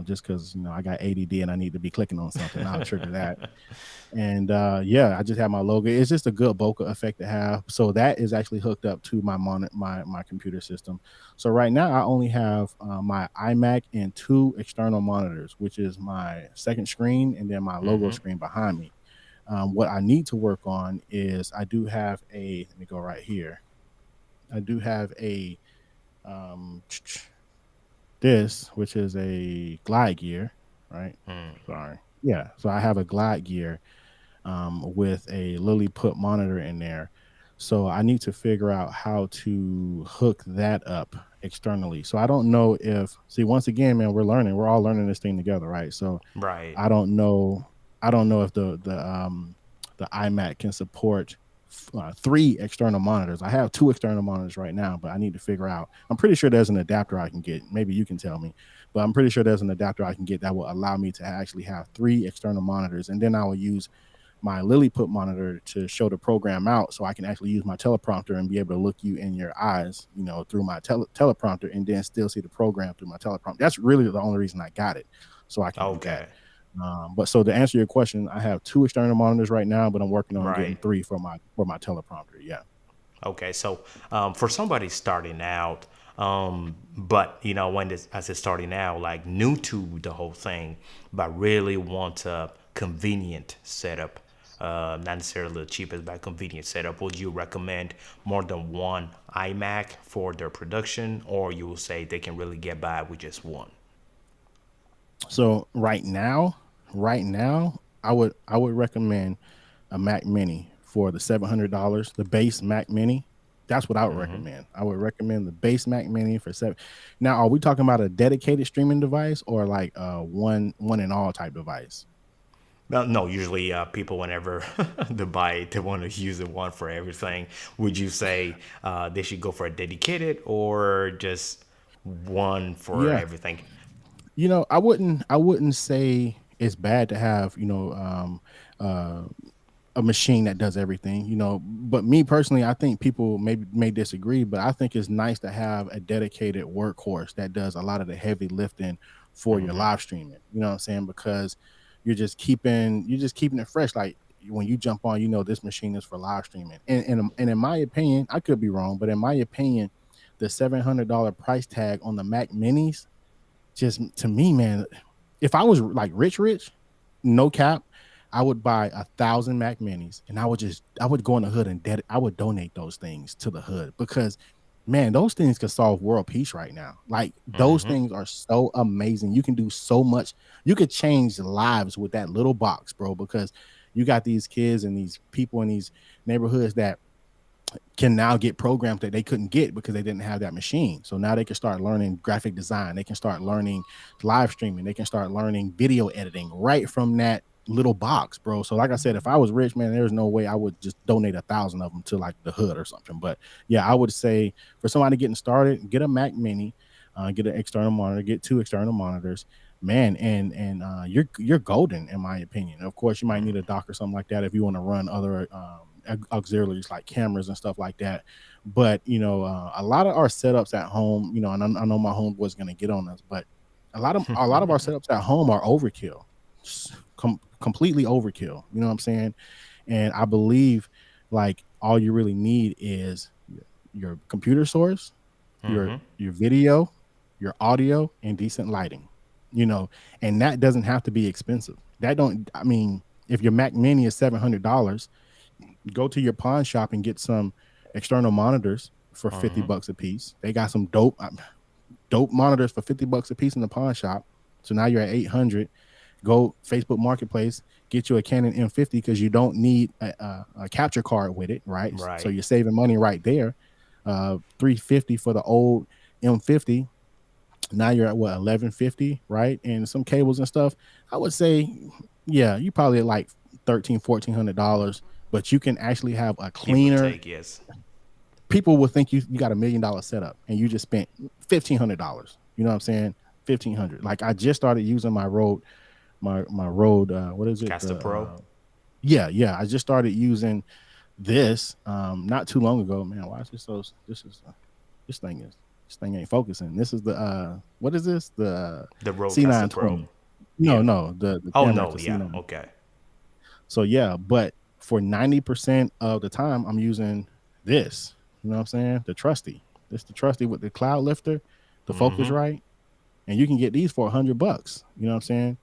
just because I got ADD and I need to be clicking on something. I'll trigger that, and yeah, I just have my logo. It's just a good bokeh effect to have. So that is actually hooked up to my monitor, my computer system. So right now I only have my iMac and two external monitors, which is my second screen and then my logo Mm-hmm. screen behind me. What I need to work on is I do have let me go right here. I do have um, this, which is a glide gear, right? Sorry. Yeah. So I have a glide gear with a Lily put monitor in there. So I need to figure out how to hook that up externally. So I don't know see, once again, man, we're all learning this thing together, right? So Right. I don't know. I don't know if the iMac can support three external monitors. I have two external monitors right now, but I need to figure out. I'm pretty sure there's an adapter I can get. Maybe you can tell me, but I'm pretty sure there's an adapter I can get that will allow me to actually have three external monitors, and then I will use my Lilliput monitor to show the program out, so I can actually use my teleprompter and be able to look you in your eyes, through my teleprompter, and then still see the program through my teleprompter. That's really the only reason I got it, so I can do that. Okay. But so to answer your question, I have two external monitors right now, but I'm working on getting Right. three for my teleprompter. Yeah. Okay, so for somebody starting out, but when this, as it's starting out, like new to the whole thing, but really want a convenient setup, not necessarily the cheapest, but convenient setup, would you recommend more than one iMac for their production, or you will say they can really get by with just one? So right now, I would recommend a Mac Mini for the $700, the base Mac Mini. That's what I would Mm-hmm. recommend. I would recommend the base Mac Mini for seven. Now, are we talking about a dedicated streaming device or like one and all type device? Well, no, usually people, whenever they buy it, they want to use it one for everything. Would you say they should go for a dedicated or just one for Yeah, everything? I wouldn't say it's bad to have uh, a machine that does everything, but me personally, I think people may disagree, but I think it's nice to have a dedicated workhorse that does a lot of the heavy lifting for your live streaming. You know what I'm saying? Because you're just keeping it fresh. Like when you jump on, this machine is for live streaming. And in my opinion, I could be wrong, but in my opinion, the $700 price tag on the Mac Minis, just to me, man, if I was like rich, no cap, I would buy 1,000 Mac Minis, and I would go in the hood and I would donate those things to the hood because, man, those things could solve world peace right now. Like those Mm-hmm. things are so amazing. You can do so much. You could change lives with that little box, bro. Because you got these kids and these people in these neighborhoods that can now get programs that they couldn't get because they didn't have that machine. So now they can start learning graphic design. They can start learning live streaming. They can start learning video editing right from that little box, bro. So like I said, if I was rich, man, there's no way I would just donate 1,000 of them to like the hood or something. But yeah, I would say for somebody getting started, get a Mac Mini, get an external monitor, get two external monitors, man, and you're golden in my opinion. Of course, you might need a dock or something like that if you want to run other auxiliaries like cameras and stuff like that. But a lot of our setups at home, and I know my homeboy's going to get on us, but a lot of our setups at home are overkill, completely overkill. You know what I'm saying? And I believe like all you really need is your computer source, your video, your audio, and decent lighting. You know, and that doesn't have to be expensive. That don't. I mean, if your Mac Mini is $700, go to your pawn shop and get some external monitors for 50 bucks a piece. They got some dope monitors for 50 bucks a piece in the pawn shop. So now you're at 800. Go Facebook Marketplace, get you a Canon M50 because you don't need a capture card with it, right? So Right. you're saving money right there. 350 for the old M50. Now you're at what, 1150, right? And some cables and stuff. I would say, yeah, you probably at like 13, $1,400, but you can actually have a Give or cleaner. take, yes. People will think you got $1 million setup and you just spent $1,500. You know what I'm saying? 1,500. Like I just started using my Rode. What is it? Caster Pro. Yeah. I just started using this not too long ago. Man, why is this so? This thing is this thing ain't focusing. This is the what is this? The The Rodecaster Pro. C920. No, Yeah. no, the Oh camera at no, the yeah. C9. Okay. So yeah, but for 90% of the time, I'm using this. You know what I'm saying? The trusty. This the trusty with the cloud lifter, the focus right, and you can get these for $100. You know what I'm saying?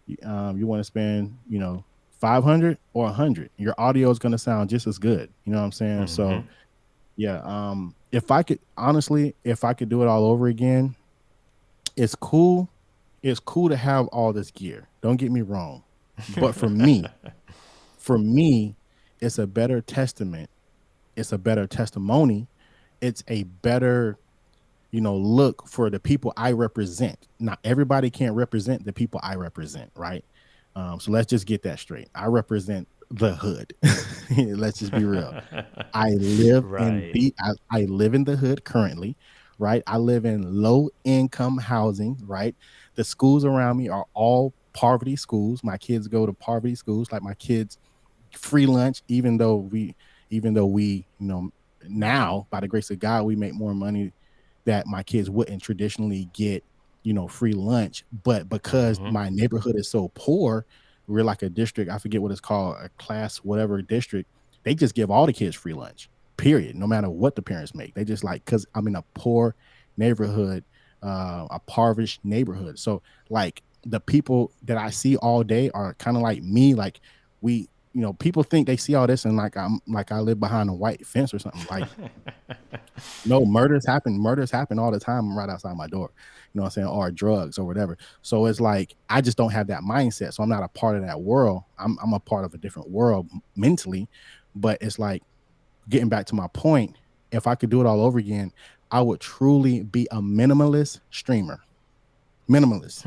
You want to spend 500 or 100. Your audio is going to sound just as good. You know what I'm saying? So yeah, if I could honestly, if I could do it all over again, it's cool. It's cool to have all this gear. Don't get me wrong, but for me, it's a better testament. It's a better testimony. It's a better, look for the people I represent. Not everybody can't represent the people I represent, right? So let's just get that straight. I represent the hood. Let's just be real. I live in Right. I live in the hood currently, right? I live in low income housing, right? The schools around me are all poverty schools. My kids go to poverty schools. Like my kids free lunch, even though we now by the grace of God we make more money that my kids wouldn't traditionally get, free lunch. But because my neighborhood is so poor, we're like a district, I forget what it's called, a class whatever district, they just give all the kids free lunch, period, no matter what the parents make. They just like, because I'm in a poor neighborhood, a impoverished neighborhood. So like the people that I see all day are kind of like me. Like we, people think they see all this and like I live behind a white fence or something. Like no, murders happen all the time right outside my door, you know what I'm saying, or drugs or whatever. So it's like I just don't have that mindset, so I'm not a part of that world. I'm a part of a different world mentally. But it's like, getting back to my point, if I could do it all over again, I would truly be a minimalist streamer. Minimalist.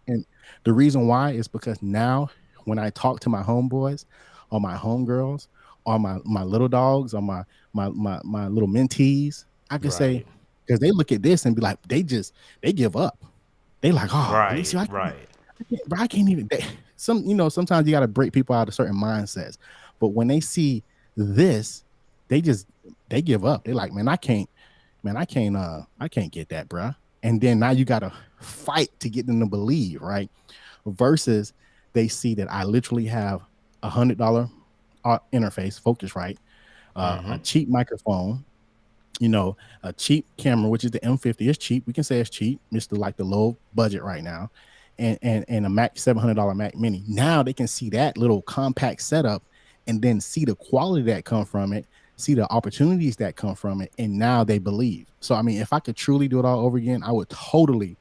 And the reason why is because now when I talk to my homeboys or my homegirls or my little dogs or my little mentees, I can say, Right. because they look at this and be like, they give up. They like, oh, Right. Eliseo, Right. bro, I can't even. Sometimes you got to break people out of certain mindsets. But when they see this, they just they give up. They're like, man, I can't get that, bro. And then now you got to fight to get them to believe, right? Versus they see that I literally have $100 interface, Focusrite, a cheap microphone, a cheap camera, which is the M50. It's cheap. We can say it's cheap. It's the low budget right now, and a Mac $700 Mac Mini. Now they can see that little compact setup, and then see the quality that come from it, see the opportunities that come from it, and now they believe. So I mean, if I could truly do it all over again, I would totally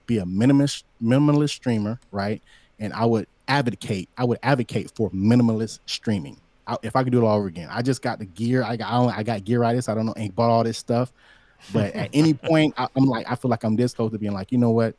be a minimalist streamer, right? And I would advocate for minimalist streaming. If I could do it all over again. I just got the gear. I got gearitis. I don't know, ain't bought all this stuff. But at any point, I'm like, I feel like I'm this close to being like, you know what?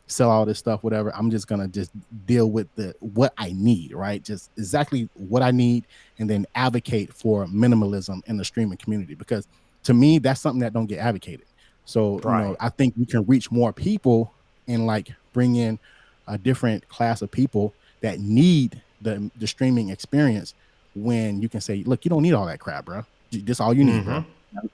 Sell all this stuff, whatever. I'm just gonna just deal with what I need, right? Just exactly what I need, and then advocate for minimalism in the streaming community, because to me, that's something that don't get advocated. So, Right. I think we can reach more people and like bring in a different class of people that need the streaming experience, when you can say, look, you don't need all that crap, bro. This all you need, bro.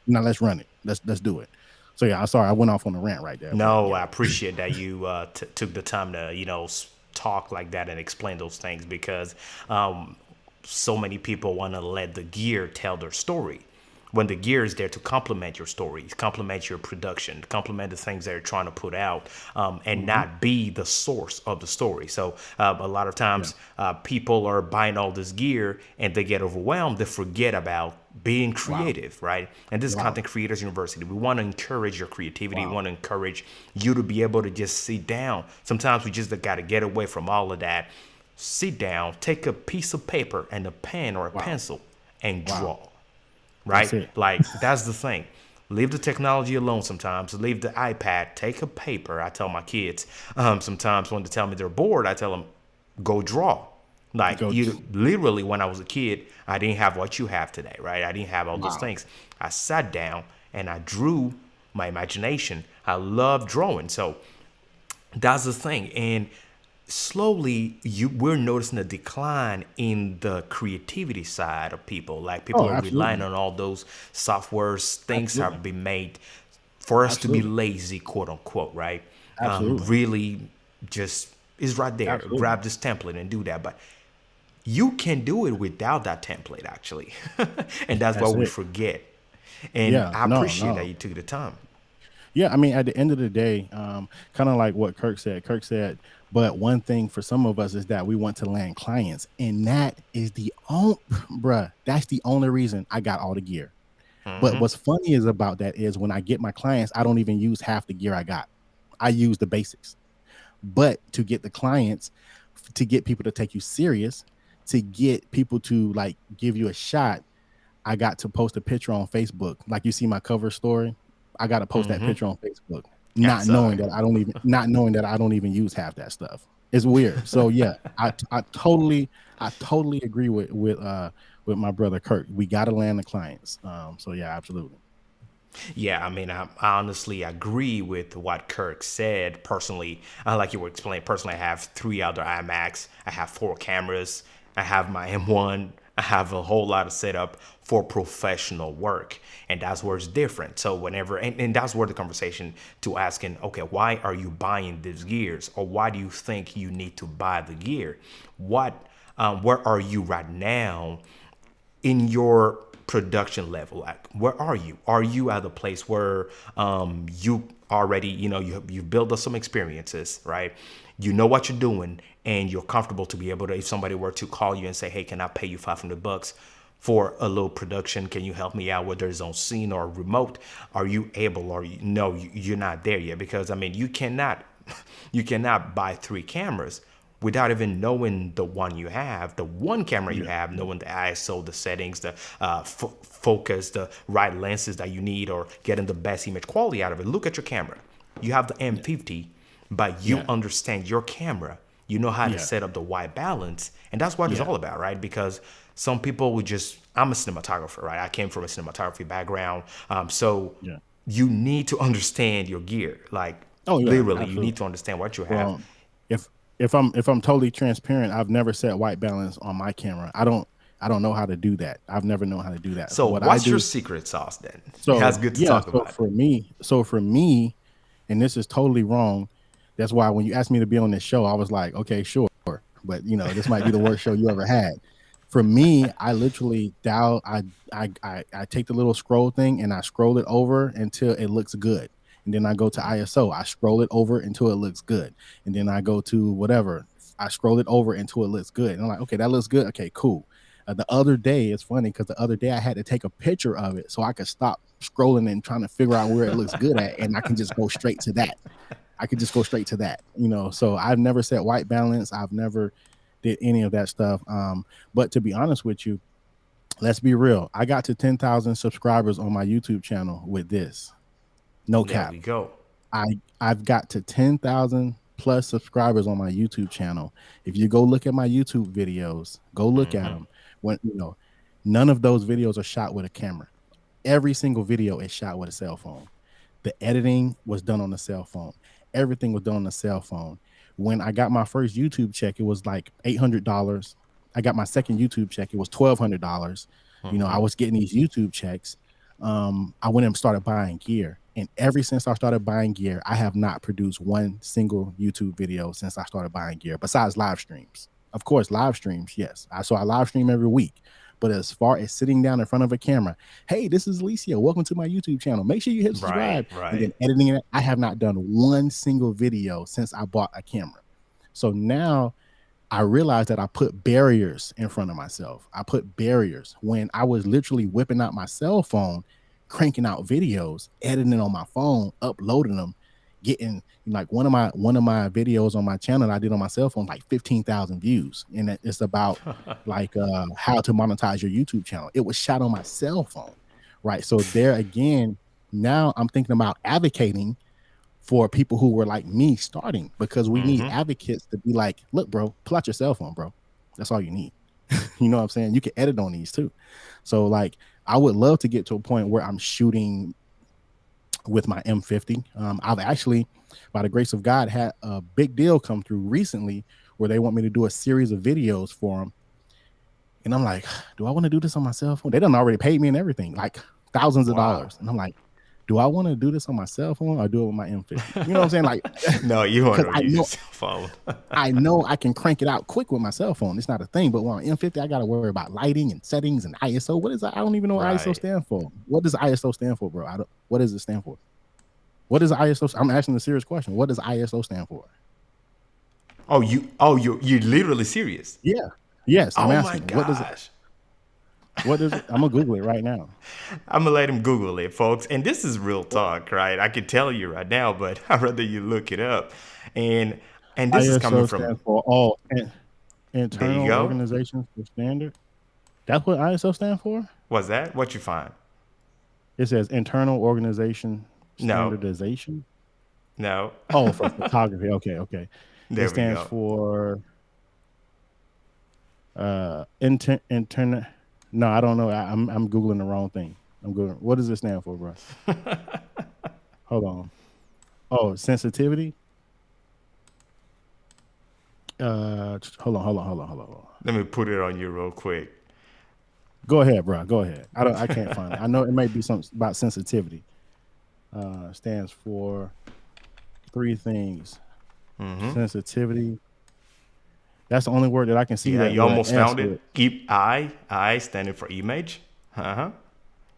Now let's run it. Let's do it. So yeah, I'm sorry, I went off on a rant right there, but No, yeah. I appreciate that you took the time to talk like that and explain those things, because so many people want to let the gear tell their story, when the gear is there to complement your story, complement your production, complement the things that you're trying to put out, and Mhm. not be the source of the story. So a lot of Yeah. times people are buying all this gear and they get overwhelmed. They forget about being Wow. creative, right? And this is Wow. Content Creators University. We want to encourage your creativity. We Wow. want to encourage you to be able to just sit down. Sometimes we just got to get away from all of that. Sit down, take a piece of paper and a pen or a Wow. pencil and Wow. draw, That's right? it. Like, that's the thing. Leave the technology alone sometimes. Leave the iPad. Take a paper. I tell my kids sometimes when they tell me they're bored, I tell them, go draw. Like, Go. you literally, when I was a kid, I didn't have what you have today, right? I didn't have all those Wow. things. I sat down and I drew my imagination. I love drawing. So that's the thing. And slowly we're noticing a decline in the creativity side of people. Like, people Oh, are relying absolutely. on all those softwares. Things Absolutely. have been made for us to be Absolutely. lazy, quote unquote, right? Absolutely. Really, just is right there. Absolutely. Grab this template and do that. But you can do it without that template, actually. And that's That's what we it. forget. And Yeah. I No, appreciate that no. you took the time. Yeah, I mean, at the end of the day, kind of like what Kirk said. Kirk said, but one thing for some of us is that we want to land clients, and that is the only, bruh. That's the only reason I got all the gear. But what's funny is about that is when I get my clients, I don't even use half the gear I got. I use the basics. But to get the clients, to get people to take you serious, to get people to like give you a shot, I got to post a picture on Facebook. Like, you see my cover story, I got to post that picture on Facebook, I saw it. not knowing that I don't even use half that stuff. It's weird. So yeah, I totally agree with my brother Kirk. We got to land the clients. So yeah, absolutely. Yeah, I mean, I honestly agree with what Kirk said. Personally, like you were explaining, personally, I have three other iMacs. I have four cameras. I have my M1. I have a whole lot of setup for professional work. And that's where it's different. So whenever, and that's where the conversation to asking, okay, why are you buying these gears? Or why do you think you need to buy the gear? Where are you right now in your production level? Like, where are you at a place where you already, you've built up some experiences, right? You know what you're doing, and you're comfortable to be able to, if somebody were to call you and say, hey, can I pay you $500 for a little production, can you help me out, whether it's on scene or remote? Are you able, or no, you're not there yet? Because I mean, you cannot buy three cameras without even knowing the one you have, the one camera you Yeah. have, knowing the ISO, the settings, the focus, the right lenses that you need, or getting the best image quality out of it. Look at your camera. You have the M50, but you Yeah. understand your camera. You know how to Yeah. set up the white balance, and that's what it's Yeah. all about, right? Because some people would just, I'm a cinematographer, right? I came from a cinematography background. So Yeah. you need to understand your gear. Like, Oh yeah, literally, you need absolutely. to understand what you have. Well, if if I'm totally transparent, I've never set white balance on my camera. I don't know how to do that. I've never known how to do that. So, What I what's your do, secret sauce then? That's so good to yeah, talk about. so for me, and this is totally wrong. That's why when you asked me to be on this show, I was like, okay, sure. But this might be the worst show you ever had. For me, I literally dial I take the little scroll thing and I scroll it over until it looks good. And then I go to ISO. I scroll it over until it looks good. And then I go to whatever. I scroll it over until it looks good. And I'm like, okay, that looks good. Okay, cool. The other day, it's funny because the other day I had to take a picture of it so I could stop scrolling and trying to figure out where it looks good at, and I can just go straight to that. I could just go straight to that. So I've never set white balance. I've never did any of that stuff. But to be honest with you, let's be real. I got to 10,000 subscribers on my YouTube channel with this. No There cap. we go. I've got to 10,000 plus subscribers on my YouTube channel. If you go look at my YouTube videos, go look at them. None of those videos are shot with a camera. Every single video is shot with a cell phone. The editing was done on the cell phone. Everything was done on the cell phone. When I got my first YouTube check, it was like $800. I got my second YouTube check, it was $1,200. I was getting these YouTube checks. I went and started buying gear. And ever since I started buying gear, I have not produced one single YouTube video since I started buying gear, besides live streams. Of course, live streams, yes. So I live stream every week. But as far as sitting down in front of a camera, hey, this is Eliseo. Welcome to my YouTube channel. Make sure you hit Right, subscribe. And then right. editing it, I have not done one single video since I bought a camera. So now I realized that I put barriers in front of myself. I put barriers when I was literally whipping out my cell phone, cranking out videos, editing on my phone, uploading them, getting like one of my videos on my channel that I did on my cell phone, like 15,000 views. And it's about like how to monetize your YouTube channel. It was shot on my cell phone. Right. So there again, now I'm thinking about advocating for people who were like me starting, because we need advocates to be like, look, bro, pull out your cell phone, bro. That's all you need. You know what I'm saying? You can edit on these too. So like, I would love to get to a point where I'm shooting with my M50. I've actually, by the grace of God, had a big deal come through recently where they want me to do a series of videos for them. And I'm like, do I want to do this on my cell phone? They done already paid me and everything, like thousands of Wow. dollars. And I'm like, do I want to do this on my cell phone or do it with my M50? You know what I'm saying? Like, No, you want because to use your cell phone. I know I can crank it out quick with my cell phone. It's not a thing. But on M50, I got to worry about lighting and settings and ISO. What is that? I don't even know what ISO Right. stand for. What does ISO stand for, bro? What does it stand for? What is ISO? I'm asking a serious question. What does ISO stand for? You're literally serious. Yeah. Yes, I'm Oh my asking. gosh. What does it? I'm gonna Google it right now. I'm gonna let him Google it, folks. And this is real talk, right? I can tell you right now, but I'd rather you look it up. And this is coming ISO from, stands for all there you internal go. organizations for standard. That's what ISO stands for. What's that? What you find? It says internal organization No, standardization. no. Oh, for photography. Okay, okay. It There we stands go. for intern. No, I don't know. I'm googling the wrong thing. I'm googling. What does it stand for, bro? Hold on. Oh, sensitivity. Hold on. Let me put it on you real quick. Go ahead, bro. Go ahead. I can't find it. I know it might be something about sensitivity. Stands for three things. Sensitivity. That's the only word that I can see Yeah, that you would almost found answer it. it. I standing for image. Uh-huh.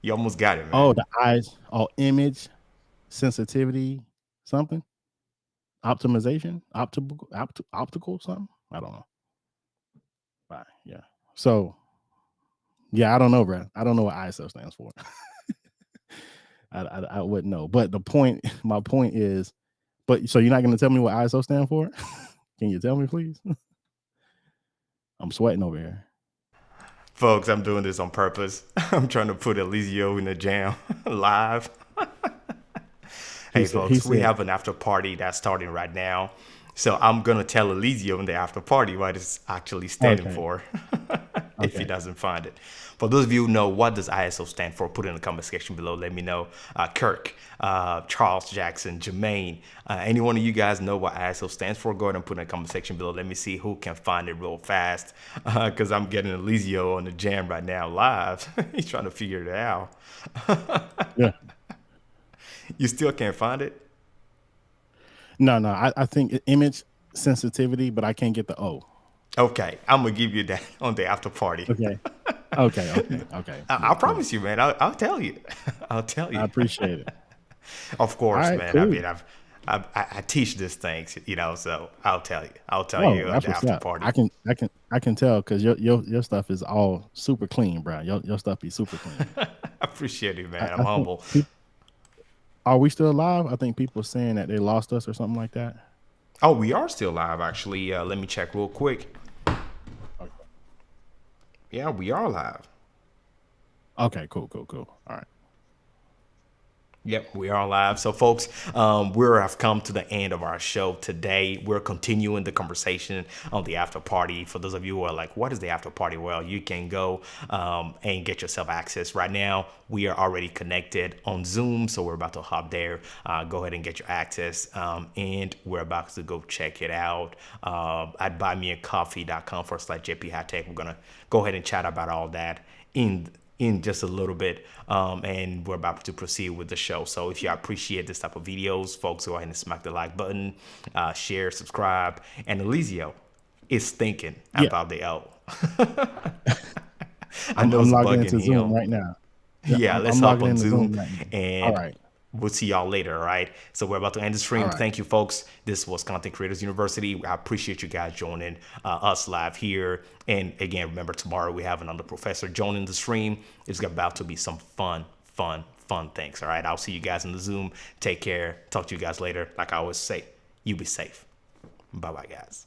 You almost got it, Oh, man. the eyes. Oh, image, sensitivity, something, optimization, optical, something. I don't know. Bye. Yeah. So yeah, I don't know, bro. I don't know what ISO stands for. I wouldn't know. But the point, my point is, but so you're not going to tell me what ISO stand for? Can you tell me, please? I'm sweating over here. Folks, I'm doing this on purpose. I'm trying to put Eliseo in the jam live. Hey, He folks, we said, have an after party that's starting right now. So I'm going to tell Eliseo in the after party what it's actually standing okay, for if he okay. doesn't find it. For those of you who know what does ISO stand for, put it in the comment section below. Let me know. Kirk, Charles Jackson, Jermaine, any one of you guys know what ISO stands for, go ahead and put it in the comment section below. Let me see who can find it real fast because I'm getting Eliseo on the jam right now live. He's trying to figure it out. Yeah. You still can't find it? No, no. I think image sensitivity, but I can't get the O. Okay, I'm gonna give you that on the after party. Okay. Okay. Okay. Okay. I Cool. Cool. promise you, man. I'll tell you. I'll tell I you. appreciate it. Of All course, right. man. I Cool. mean, I teach these things, so I'll tell you. I'll tell Oh, you on that's the what's after up. party. I can tell because your stuff is all super clean, bro. Your stuff be super clean. I appreciate it, man. I'm I think humble. are we still alive? I think people are saying that they lost us or something like that. Oh, we are still live, actually. Let me check real quick. Okay. Yeah, we are live. Okay. Cool. Cool. Cool. All right. Yep, we are live. So, folks, we have come to the end of our show today. We're continuing the conversation on the after party. For those of you who are like, what is the after party? Well, you can go and get yourself access. Right now, we are already connected on Zoom, so we're about to hop there. Go ahead and get your access, and we're about to go check it out at buymeacoffee.com/JP Hightek. We're going to go ahead and chat about all that in just a little bit, and we're about to proceed with the show. So if you appreciate this type of videos, folks, go ahead and smack the like button, share, subscribe. And Eliseo is thinking Yeah. about the O. I know I'm it's logging bugging into Zoom him. right now. Yeah. Yeah, let's I'm hop logging on into Zoom Zoom right now. All and right. we'll see y'all later, all right? So we're about to end the All stream. right. Thank you, folks. This was Content Creators University. I appreciate you guys joining us live here. And again, remember, tomorrow we have another professor joining the stream. It's about to be some fun things, all right? I'll see you guys in the Zoom. Take care. Talk to you guys later. Like I always say, you be safe. Bye-bye, guys.